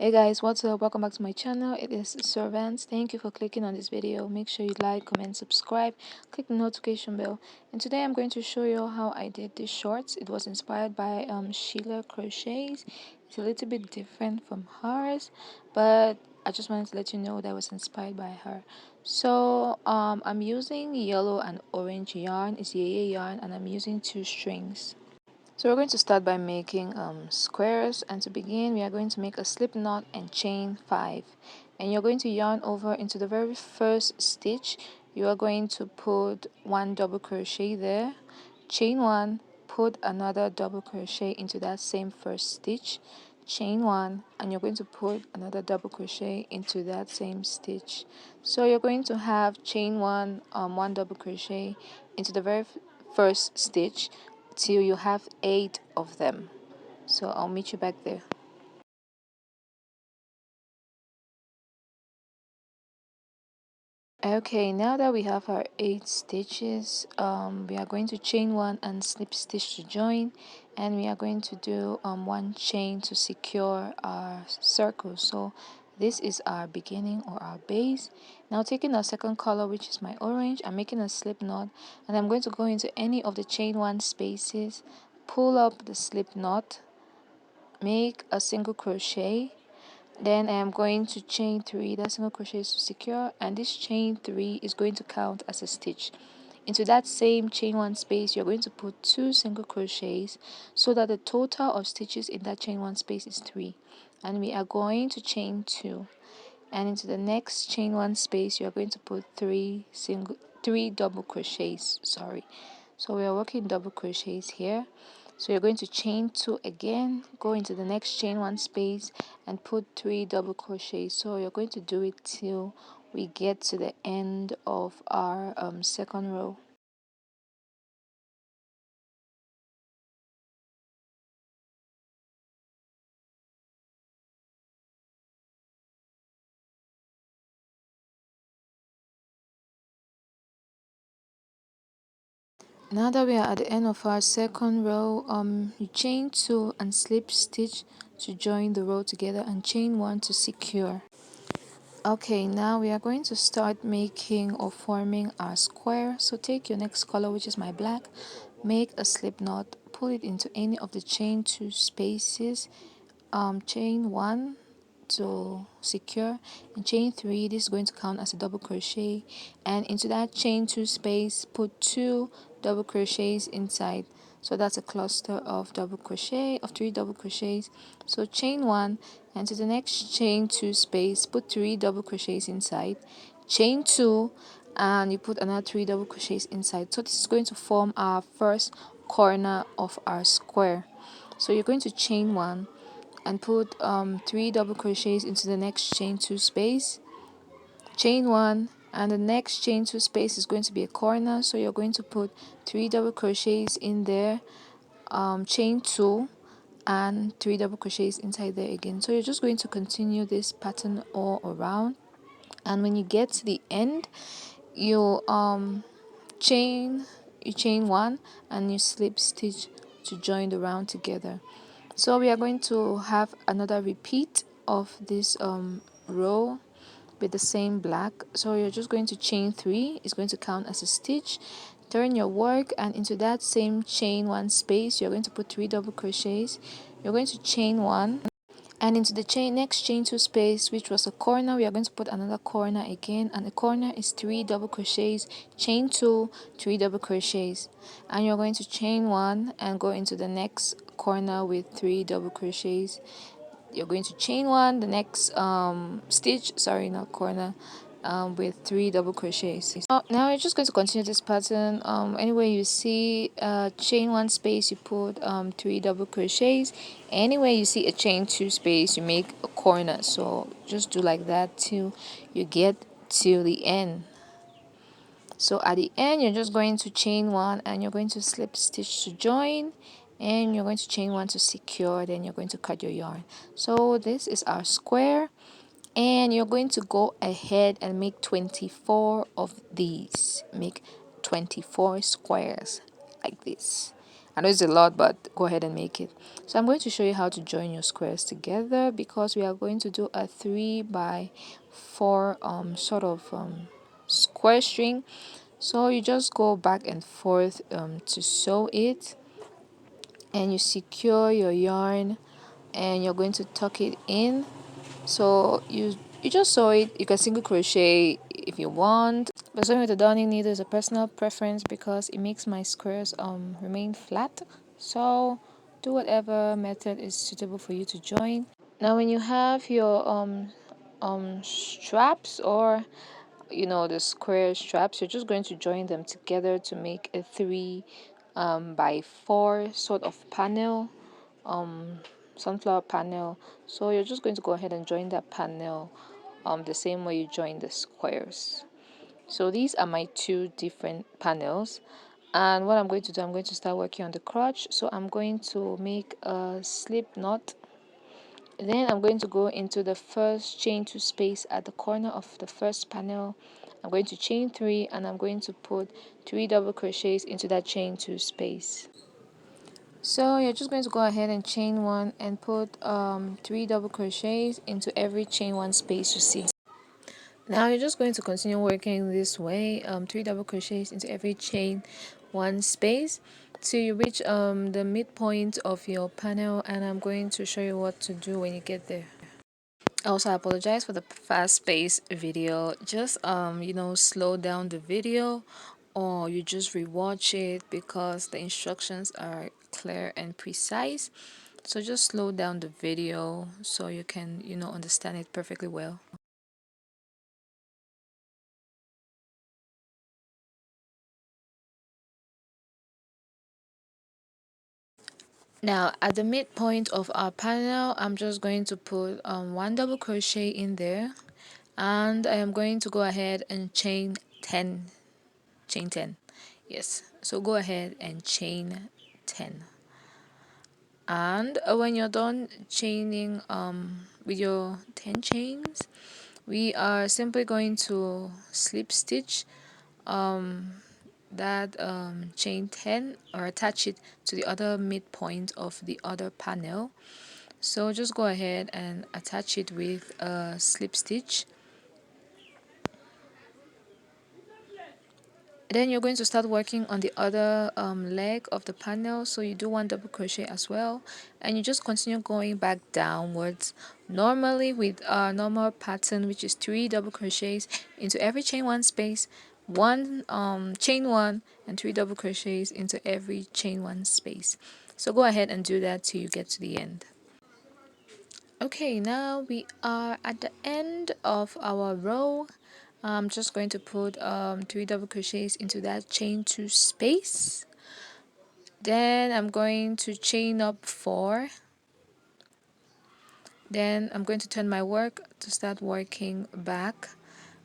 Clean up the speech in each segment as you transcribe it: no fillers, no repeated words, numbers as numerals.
Hey guys, what's up? Welcome back to my channel. It is Servants. Thank you for clicking on this video. Make sure you like, comment, subscribe, click the notification bell. And today I'm going to show you how I did these shorts. It was inspired by Sheila Crochets. It's a little bit different from hers, but I just wanted to let you know that I was inspired by her. So I'm using yellow and orange yarn. It's yay yarn, and I'm using 2 strings. So we're going to start by making squares, and to begin we are going to make a slip knot and chain 5, and you're going to yarn over into the very first stitch. You are going to put 1 double crochet there, chain 1, put another double crochet into that same first stitch, chain 1, and you're going to put another double crochet into that same stitch. So you're going to have chain 1, 1 double crochet into the very first stitch till you have 8 of them. So I'll meet you back there. Okay, now that we have our 8 stitches, we are going to chain 1 and slip stitch to join, and we are going to do 1 chain to secure our circle. So this is our beginning or our base. Now taking our second color, which is my orange, I'm making a slip knot, and I'm going to go into any of the chain 1 spaces, pull up the slip knot, make a single crochet, then I am going to chain 3. That single crochet is to secure, and this chain 3 is going to count as a stitch. Into that same chain 1 space, you're going to put 2 single crochets so that the total of stitches in that chain 1 space is 3, and we are going to chain 2, and into the next chain 1 space you're going to put 3 double crochets. So we are working double crochets here. So you're going to chain 2 again, go into the next chain 1 space and put 3 double crochets. So you're going to do it till we get to the end of our second row. Now that we are at the end of our second row, you chain 2 and slip stitch to join the row together, and chain 1 to secure. Okay, now we are going to start making or forming our square. So take your next color, which is my black, make a slip knot, pull it into any of the chain 2 spaces, chain 1 to secure, and chain 3. This is going to count as a double crochet, and into that chain 2 space put 2 double crochets inside. So that's a cluster of 3 double crochets. So chain 1, and to the next chain 2 space put 3 double crochets inside, chain 2, and you put another 3 double crochets inside. So this is going to form our first corner of our square. So you're going to chain 1 and put 3 double crochets into the next chain 2 space, chain 1, and the next chain 2 space is going to be a corner, so you're going to put 3 double crochets in there, chain 2, and 3 double crochets inside there again. So you're just going to continue this pattern all around, and when you get to the end, you chain 1 and you slip stitch to join the round together. So we are going to have another repeat of this row with the same black. So you're just going to chain 3, it's going to count as a stitch, turn your work, and into that same chain 1 space you're going to put 3 double crochets. You're going to chain 1, and into the next chain 2 space, which was a corner, we are going to put another corner again, and the corner is 3 double crochets, chain 2, 3 double crochets, and you're going to chain 1 and go into the next corner with 3 double crochets. You're going to chain 1, the next stitch, sorry, not corner, with 3 double crochets. Now you're just going to continue this pattern. Anywhere you see chain 1 space, you put 3 double crochets. Anywhere you see a chain 2 space, you make a corner. So just do like that till you get to the end. So at the end, you're just going to chain 1 and you're going to slip stitch to join, and you're going to chain 1 to secure, then you're going to cut your yarn. So this is our square, and you're going to go ahead and make 24 of these. Make 24 squares like this. I know it's a lot, but go ahead and make it. So I'm going to show you how to join your squares together, because we are going to do a 3 by 4 sort of square string. So you just go back and forth to sew it, and you secure your yarn, and you're going to tuck it in. So you just sew it. You can single crochet if you want, but sewing with a darning needle is a personal preference because it makes my squares remain flat. So do whatever method is suitable for you to join. Now when you have your straps, or the square straps, you're just going to join them together to make a 3 by 4 sort of panel, sunflower panel. So you're just going to go ahead and join that panel the same way you join the squares. So these are my 2 different panels, and what I'm going to do, I'm going to start working on the crotch. So I'm going to make a slip knot. Then I'm going to go into the first chain 2 space at the corner of the first panel. I'm going to chain 3, and I'm going to put 3 double crochets into that chain 2 space. So you're just going to go ahead and chain 1 and put 3 double crochets into every chain 1 space you see. Now you're just going to continue working this way, 3 double crochets into every chain 1 space till you reach the midpoint of your panel, and I'm going to show you what to do when you get there. Also, I apologize for the fast-paced video. Just slow down the video, or you just rewatch it, because the instructions are clear and precise. So just slow down the video so you can understand it perfectly well. Now at the midpoint of our panel, I'm just going to put 1 double crochet in there, and I am going to go ahead and chain 10. Chain 10. Yes, so go ahead and chain 10. And when you're done chaining with your 10 chains, we are simply going to slip stitch that chain 10, or attach it to the other midpoint of the other panel. So just go ahead and attach it with a slip stitch. Then you're going to start working on the other leg of the panel. So you do 1 double crochet as well, and you just continue going back downwards normally with our normal pattern, which is 3 double crochets into every chain 1 space, 1 chain 1, and 3 double crochets into every chain 1 space. So go ahead and do that till you get to the end. Okay, now we are at the end of our row. I'm just going to put 3 double crochets into that chain 2 space. Then I'm going to chain up 4. Then I'm going to turn my work to start working back,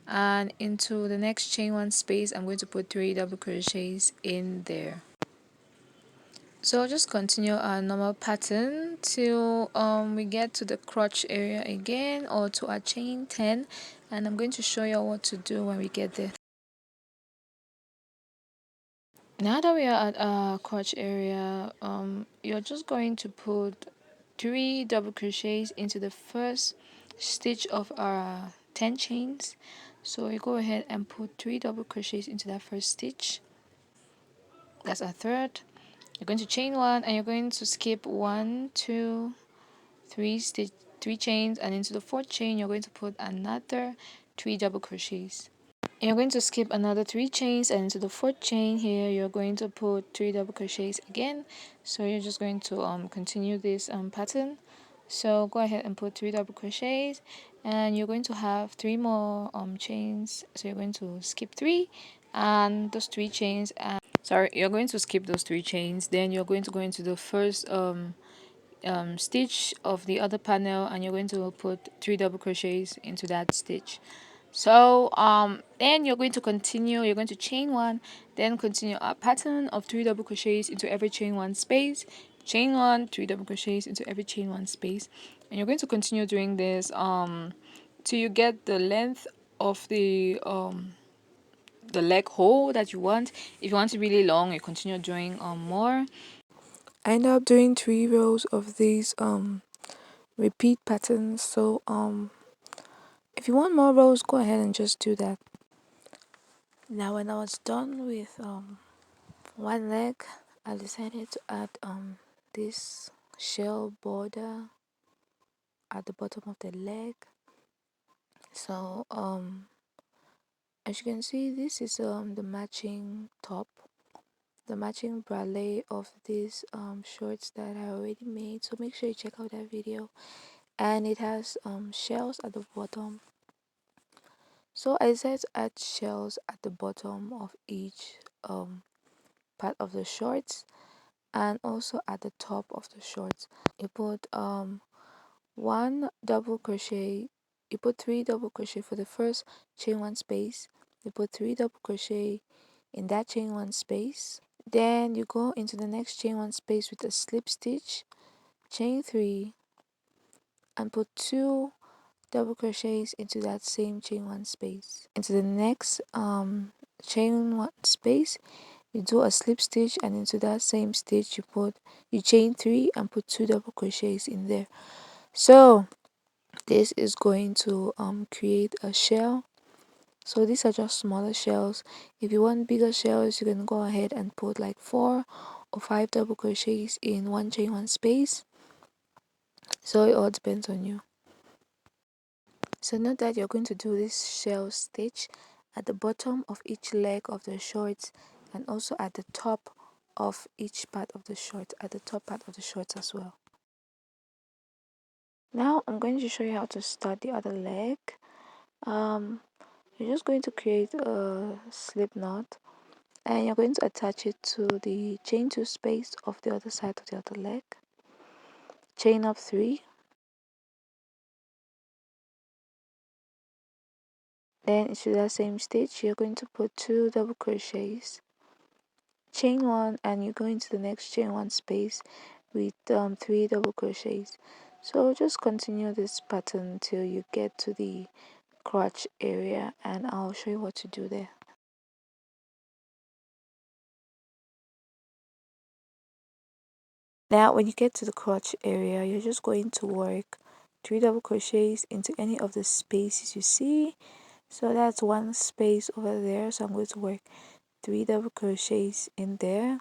and into the next chain 1 space I'm going to put 3 double crochets in there. So just continue our normal pattern till we get to the crotch area again, or to our chain 10, and I'm going to show you what to do when we get there. Now that we are at our crotch area, you're just going to put 3 double crochets into the first stitch of our 10 chains. So you go ahead and put 3 double crochets into that first stitch. That's our third. You're going to chain 1, and you're going to skip 1, 2, 3 stitch, 3 chains, and into the 4th chain you're going to put another 3 double crochets. You're going to skip another 3 chains, and into the 4th chain here you're going to put 3 double crochets again. So you're just going to continue this pattern. So go ahead and put 3 double crochets, and you're going to have 3 more chains. So you're going to skip 3 and those 3 chains, and sorry, you're going to skip those 3 chains. Then you're going to go into the first stitch of the other panel, and you're going to put 3 double crochets into that stitch. So then you're going to continue, you're going to chain 1, then continue a pattern of 3 double crochets into every chain 1 space, chain 1, 3 double crochets into every chain 1 space, and you're going to continue doing this till you get the length of the leg hole that you want. If you want it really long, you continue doing more. I ended up doing 3 rows of these repeat patterns. So if you want more rows, go ahead and just do that. Now when I was done with one leg, I decided to add this shell border at the bottom of the leg. So as you can see, this is the matching top, the matching bralette of these shorts that I already made. So make sure you check out that video. And it has shells at the bottom. So I decided to add shells at the bottom of each part of the shorts, and also at the top of the shorts. You put one double crochet, you put 3 double crochet for the first chain 1 space, you put 3 double crochet in that chain 1 space, then you go into the next chain 1 space with a slip stitch, chain 3, and put 2 double crochets into that same chain 1 space. Into the next chain 1 space, you do a slip stitch, and into that same stitch you chain 3 and put 2 double crochets in there. So this is going to create a shell. So these are just smaller shells. If you want bigger shells, you can go ahead and put like 4 or 5 double crochets in one chain 1 space. So it all depends on you. So note that you're going to do this shell stitch at the bottom of each leg of the shorts, and also at the top of each part of the short, at the top part of the shorts as well. Now I'm going to show you how to start the other leg. You're just going to create a slip knot, and you're going to attach it to the chain 2 space of the other side of the other leg. Chain up 3. Then into that same stitch, you're going to put 2 double crochets, chain 1, and you go into the next chain 1 space with 3 double crochets. So just continue this pattern till you get to the crotch area, and I'll show you what to do there. Now when you get to the crotch area, you're just going to work 3 double crochets into any of the spaces you see. So that's one space over there, so I'm going to work 3 double crochets in there,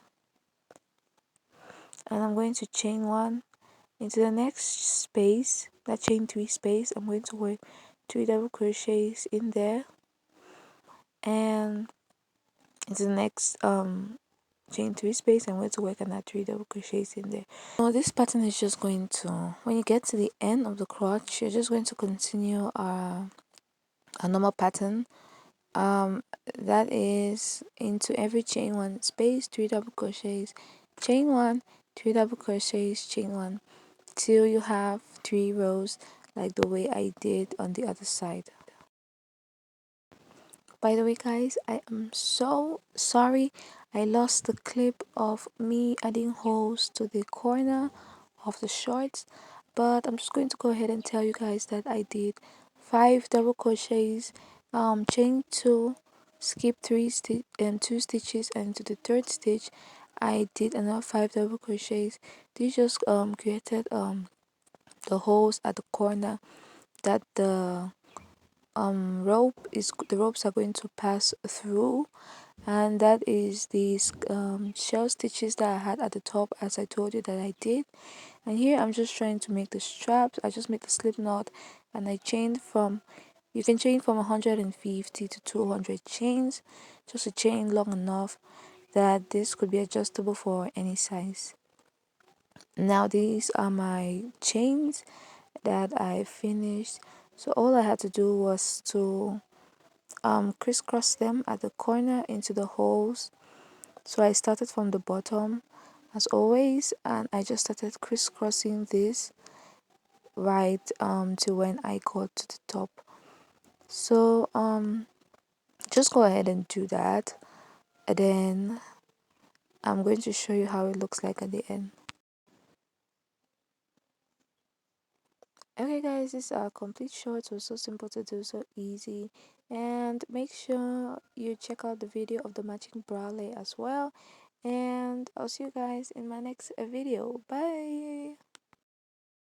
and I'm going to chain 1 into the next space, that chain 3 space. I'm going to work 3 double crochets in there, and into the next chain 3 space, I'm going to work another 3 double crochets in there. So this pattern is just going to, when you get to the end of the crotch, you're just going to continue a normal pattern. That is, into every chain 1 space, 3 double crochets, chain 1, 3 double crochets, chain 1, till you have 3 rows like the way I did on the other side. By the way guys, I am so sorry I lost the clip of me adding holes to the corner of the shorts, but I'm just going to go ahead and tell you guys that I did 5 double crochets, chain 2, skip 2 stitches, and to the third stitch I did another 5 double crochets. This just created the holes at the corner that the ropes are going to pass through, and that is these shell stitches that I had at the top, as I told you that I did. And here I'm just trying to make the straps. I just made the slip knot, and I chained from, you can chain from 150 to 200 chains, just a chain long enough that this could be adjustable for any size. Now these are my chains that I finished. So all I had to do was to crisscross them at the corner into the holes. So I started from the bottom as always, and I just started crisscrossing this right to when I got to the top. So just go ahead and do that, and then I'm going to show you how it looks like at the end. Okay guys, this is our complete shorts. It was so simple to do, so easy. And make sure you check out the video of the matching bralette as well. and I'll see you guys in my next video. Bye.